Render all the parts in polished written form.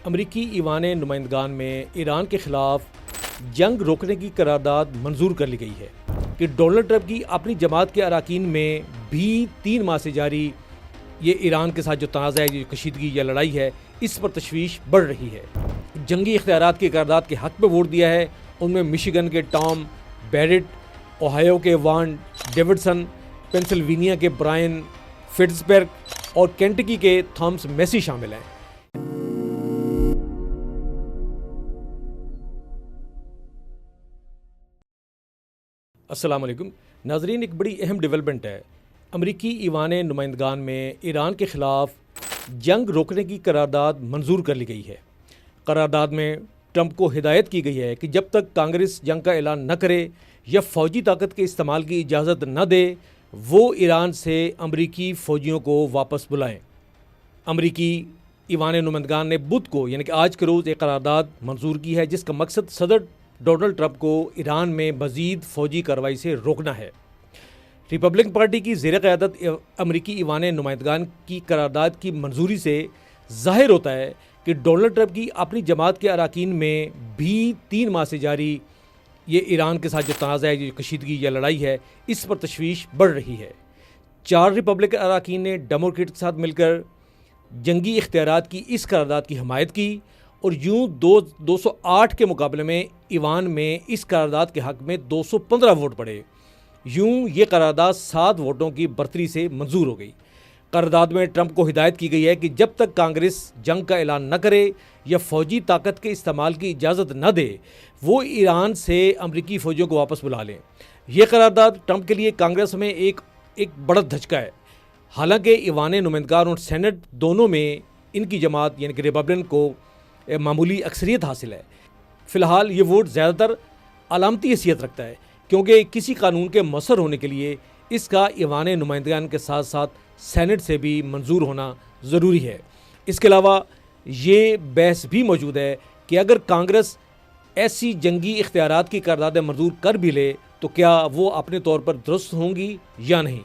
امریکی ایوان نمائندگان میں ایران کے خلاف جنگ روکنے کی قرارداد منظور کر لی گئی ہے کہ ڈونلڈ ٹرمپ کی اپنی جماعت کے اراکین میں بھی 3 ماہ سے جاری یہ ایران کے ساتھ جو تنازع ہے، جو کشیدگی یا لڑائی ہے، اس پر تشویش بڑھ رہی ہے۔ جنگی اختیارات کی قرارداد کے حق میں ووٹ دیا ہے، ان میں مشیگن کے ٹام بیرٹ، اوہایو کے وان ڈیوڈسن، پینسلوینیا کے برائن فٹزبرگ اور کینٹکی کے تھامس میسی شامل ہیں۔ السلام علیکم ناظرین، ایک بڑی اہم ڈیولپمنٹ ہے۔ امریکی ایوان نمائندگان میں ایران کے خلاف جنگ روکنے کی قرارداد منظور کر لی گئی ہے۔ قرارداد میں ٹرمپ کو ہدایت کی گئی ہے کہ جب تک کانگریس جنگ کا اعلان نہ کرے یا فوجی طاقت کے استعمال کی اجازت نہ دے، وہ ایران سے امریکی فوجیوں کو واپس بلائیں۔ امریکی ایوان نمائندگان نے بدھ کو یعنی کہ آج کے روز ایک قرارداد منظور کی ہے، جس کا مقصد صدر ڈونلڈ ٹرمپ کو ایران میں مزید فوجی کارروائی سے روکنا ہے۔ ریپبلکن پارٹی کی زیر قیادت امریکی ایوان نمائندگان کی قرارداد کی منظوری سے ظاہر ہوتا ہے کہ ڈونلڈ ٹرمپ کی اپنی جماعت کے اراکین میں بھی 3 ماہ سے جاری یہ ایران کے ساتھ جو تنازع ہے، جو کشیدگی یا لڑائی ہے، اس پر تشویش بڑھ رہی ہے۔ 4 ریپبلکن اراکین نے ڈیموکریٹ کے ساتھ مل کر جنگی اختیارات کی اس قرارداد کی حمایت کی، اور یوں 208 کے مقابلے میں ایوان میں اس قرارداد کے حق میں 215 ووٹ پڑے۔ یوں یہ قرارداد 7 ووٹوں کی برتری سے منظور ہو گئی۔ قرارداد میں ٹرمپ کو ہدایت کی گئی ہے کہ جب تک کانگریس جنگ کا اعلان نہ کرے یا فوجی طاقت کے استعمال کی اجازت نہ دے، وہ ایران سے امریکی فوجیوں کو واپس بلا لیں۔ یہ قرارداد ٹرمپ کے لیے کانگریس میں ایک بڑا دھچکا ہے۔ حالانکہ ایوان نمائندگان اور سینٹ دونوں میں ان کی جماعت یعنی کہ ریپبلکن کو معمولی اکثریت حاصل ہے۔ فی الحال یہ ووٹ زیادہ تر علامتی حیثیت رکھتا ہے، کیونکہ کسی قانون کے مؤثر ہونے کے لیے اس کا ایوان نمائندگان کے ساتھ ساتھ سینٹ سے بھی منظور ہونا ضروری ہے۔ اس کے علاوہ یہ بحث بھی موجود ہے کہ اگر کانگریس ایسی جنگی اختیارات کی قراردادیں منظور کر بھی لے تو کیا وہ اپنے طور پر درست ہوں گی یا نہیں۔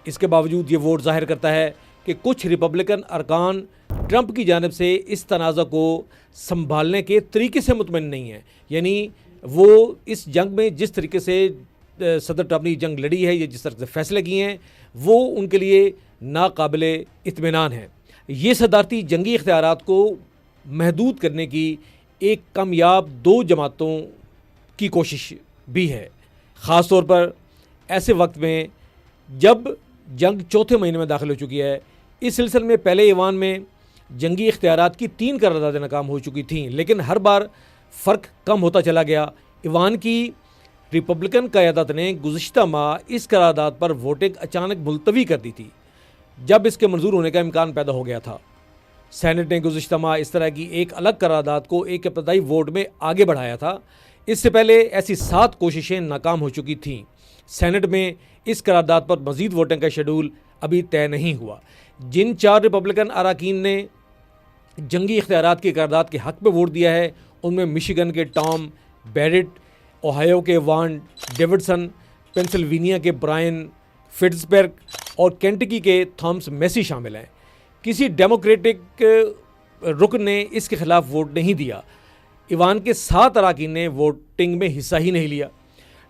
اس کے باوجود یہ ووٹ ظاہر کرتا ہے کہ کچھ ریپبلکن ارکان ٹرمپ کی جانب سے اس تنازع کو سنبھالنے کے طریقے سے مطمئن نہیں ہیں، یعنی وہ اس جنگ میں جس طریقے سے صدر ٹرمپ نے جنگ لڑی ہے یا جس طرح سے فیصلے کیے ہیں، وہ ان کے لیے ناقابل اطمینان ہے۔ یہ صدارتی جنگی اختیارات کو محدود کرنے کی ایک کامیاب 2 جماعتوں کی کوشش بھی ہے، خاص طور پر ایسے وقت میں جب جنگ 4تھے مہینے میں داخل ہو چکی ہے۔ اس سلسلے میں پہلے ایوان میں جنگی اختیارات کی 3 قراردادیں ناکام ہو چکی تھیں، لیکن ہر بار فرق کم ہوتا چلا گیا۔ ایوان کی ریپبلکن قیادت نے گزشتہ ماہ اس قرارداد پر ووٹنگ اچانک ملتوی کر دی تھی، جب اس کے منظور ہونے کا امکان پیدا ہو گیا تھا۔ سینٹ نے گزشتہ ماہ اس طرح کی ایک الگ قرارداد کو ایک ابتدائی ووٹ میں آگے بڑھایا تھا۔ اس سے پہلے ایسی 7 کوششیں ناکام ہو چکی تھیں۔ سینٹ میں اس قرارداد پر مزید ووٹنگ کا شیڈول ابھی طے نہیں ہوا۔ جن 4 ریپبلکن اراکین نے جنگی اختیارات کی قرارداد کے حق میں ووٹ دیا ہے، ان میں مشیگن کے ٹام بیرٹ، اوہایو کے وان ڈیوڈسن، پینسلوینیا کے برائن فٹزبرگ اور کینٹکی کے تھامس میسی شامل ہیں۔ کسی ڈیموکریٹک رکن نے اس کے خلاف ووٹ نہیں دیا۔ ایوان کے 7 اراکین نے ووٹنگ میں حصہ ہی نہیں لیا۔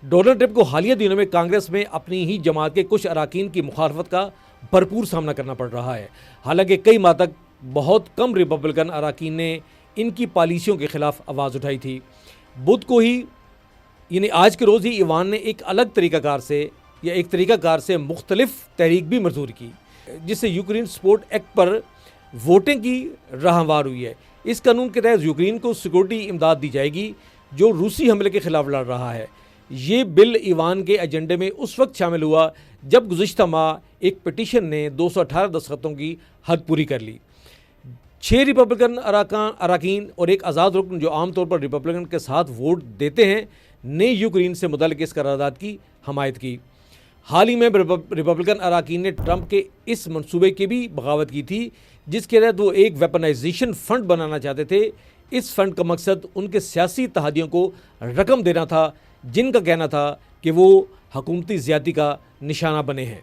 ڈونلڈ ٹرمپ کو حالیہ دنوں میں کانگریس میں اپنی ہی جماعت کے کچھ اراکین کی مخالفت کا بھرپور سامنا کرنا پڑ رہا ہے، حالانکہ کئی ماہ تک بہت کم ریپبلکن اراکین نے ان کی پالیسیوں کے خلاف آواز اٹھائی تھی۔ بدھ کو ہی یعنی آج کے روز ہی ایوان نے ایک الگ طریقہ کار سے مختلف تحریک بھی منظور کی، جس سے یوکرین سپورٹ ایکٹ پر ووٹنگ کی راہ ہموار ہوئی ہے۔ اس قانون کے تحت یوکرین کو سیکورٹی امداد دی جائے گی جو روسی حملے کے خلاف لڑ رہا ہے۔ یہ بل ایوان کے ایجنڈے میں اس وقت شامل ہوا جب گزشتہ ماہ ایک پٹیشن نے 218 دستخطوں کی حد پوری کر لی۔ 6 ریپبلکن اراکین اور ایک آزاد رکن جو عام طور پر ریپبلکن کے ساتھ ووٹ دیتے ہیں نے یوکرین سے متعلق اس قرارداد کی حمایت کی۔ حال ہی میں ریپبلکن اراکین نے ٹرمپ کے اس منصوبے کی بھی بغاوت کی تھی، جس کے تحت وہ ایک ویپنائزیشن فنڈ بنانا چاہتے تھے۔ اس فنڈ کا مقصد ان کے سیاسی اتحادیوں کو رقم دینا تھا جن کا کہنا تھا کہ وہ حکومتی زیادتی کا نشانہ بنے ہیں۔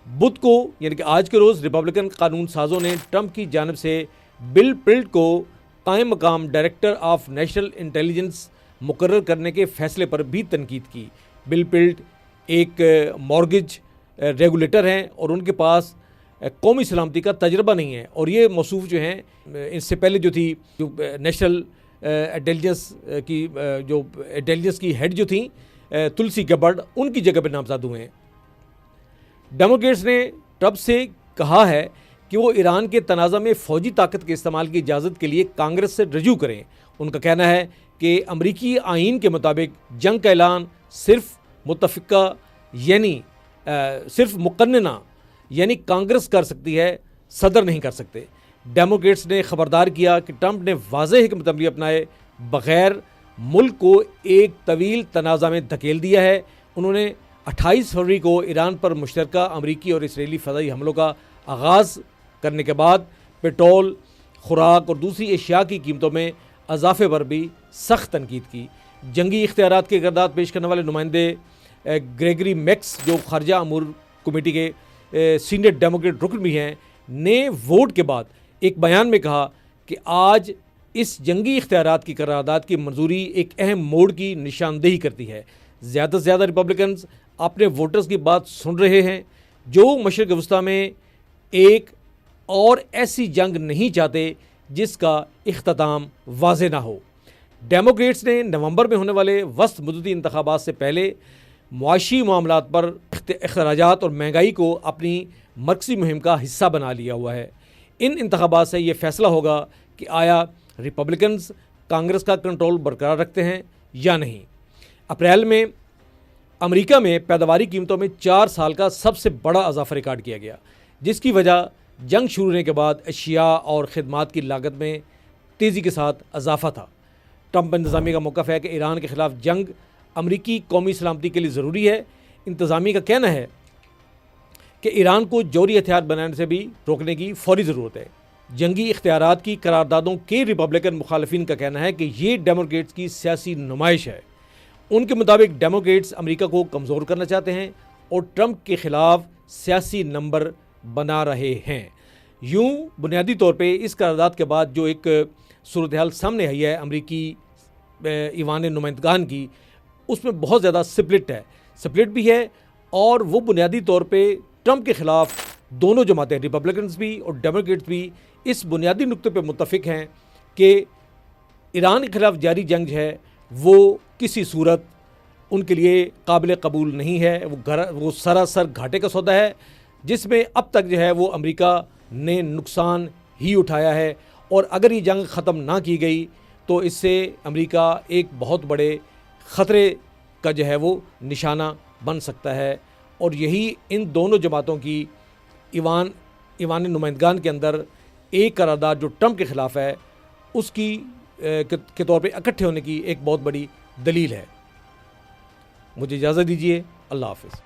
بدھ کو یعنی کہ آج کے روز ریپبلکن قانون سازوں نے ٹرمپ کی جانب سے بل پرلٹ کو قائم مقام ڈائریکٹر آف نیشنل انٹیلیجنس مقرر کرنے کے فیصلے پر بھی تنقید کی۔ بل پلٹ ایک مارگیج ریگولیٹر ہیں اور ان کے پاس قومی سلامتی کا تجربہ نہیں ہے، اور یہ موصوف جو ہیں اس سے پہلے جو تھی نیشنل انٹیلیجنس کی ہیڈ جو تھیں تلسی گبرڈ، ان کی جگہ پہ نامزد ہوئے ہیں۔ ڈیموکریٹس نے ٹرمپ سے کہا ہے کہ وہ ایران کے تنازع میں فوجی طاقت کے استعمال کی اجازت کے لیے کانگریس سے رجوع کریں۔ ان کا کہنا ہے کہ امریکی آئین کے مطابق جنگ کا اعلان صرف متفقہ صرف مقننہ یعنی کانگریس کر سکتی ہے، صدر نہیں کر سکتے۔ ڈیموکریٹس نے خبردار کیا کہ ٹرمپ نے واضح حکمت عملی اپنائے بغیر ملک کو ایک طویل تنازع میں دھکیل دیا ہے۔ انہوں نے 28 فروری کو ایران پر مشترکہ امریکی اور اسرائیلی فضائی حملوں کا آغاز کرنے کے بعد پیٹرول، خوراک اور دوسری اشیاء کی قیمتوں میں اضافے پر بھی سخت تنقید کی۔ جنگی اختیارات کے اقدامات پیش کرنے والے نمائندے گریگری میکس، جو خارجہ امور کمیٹی کے سینئر ڈیموکریٹ رکن بھی ہیں، نے ووٹ کے بعد ایک بیان میں کہا کہ آج اس جنگی اختیارات کی قرارداد کی منظوری ایک اہم موڑ کی نشاندہی کرتی ہے۔ زیادہ سے زیادہ ریپبلکنز اپنے ووٹرز کی بات سن رہے ہیں جو مشرق وسطیٰ میں ایک اور ایسی جنگ نہیں چاہتے جس کا اختتام واضح نہ ہو۔ ڈیموکریٹس نے نومبر میں ہونے والے وسط مدتی انتخابات سے پہلے معاشی معاملات پر اخراجات اور مہنگائی کو اپنی مرکزی مہم کا حصہ بنا لیا ہوا ہے۔ ان انتخابات سے یہ فیصلہ ہوگا کہ آیا ریپبلکنز کانگریس کا کنٹرول برقرار رکھتے ہیں یا نہیں۔ اپریل میں امریکہ میں پیداواری قیمتوں میں 4 سال کا سب سے بڑا اضافہ ریکارڈ کیا گیا، جس کی وجہ جنگ شروع ہونے کے بعد اشیاء اور خدمات کی لاگت میں تیزی کے ساتھ اضافہ تھا۔ ٹرمپ انتظامیہ کا موقف ہے کہ ایران کے خلاف جنگ امریکی قومی سلامتی کے لیے ضروری ہے۔ انتظامیہ کا کہنا ہے کہ ایران کو جوہری ہتھیار بنانے سے بھی روکنے کی فوری ضرورت ہے۔ جنگی اختیارات کی قراردادوں کے ریپبلکن مخالفین کا کہنا ہے کہ یہ ڈیموکریٹس کی سیاسی نمائش ہے۔ ان کے مطابق ڈیموکریٹس امریکہ کو کمزور کرنا چاہتے ہیں اور ٹرمپ کے خلاف سیاسی نمبر بنا رہے ہیں۔ یوں بنیادی طور پہ اس قرارداد کے بعد جو ایک صورتحال سامنے آئی ہے امریکی ایوان نمائندگان کی، اس میں بہت زیادہ سپلٹ بھی ہے، اور وہ بنیادی طور پہ ٹرمپ کے خلاف دونوں جماعتیں ریپبلکنز بھی اور ڈیموکریٹس بھی اس بنیادی نقطے پہ متفق ہیں کہ ایران کے خلاف جاری جنگ ہے وہ کسی صورت ان کے لیے قابل قبول نہیں ہے۔ وہ سراسر گھاٹے کا سودا ہے، جس میں اب تک جو ہے وہ امریکہ نے نقصان ہی اٹھایا ہے، اور اگر یہ جنگ ختم نہ کی گئی تو اس سے امریکہ ایک بہت بڑے خطرے کا جو ہے وہ نشانہ بن سکتا ہے۔ اور یہی ان دونوں جماعتوں کی ایوان نمائندگان کے اندر ایک قرارداد جو ٹرمپ کے خلاف ہے اس کی کے طور پہ اکٹھے ہونے کی ایک بہت بڑی دلیل ہے۔ مجھے اجازت دیجیے، اللہ حافظ۔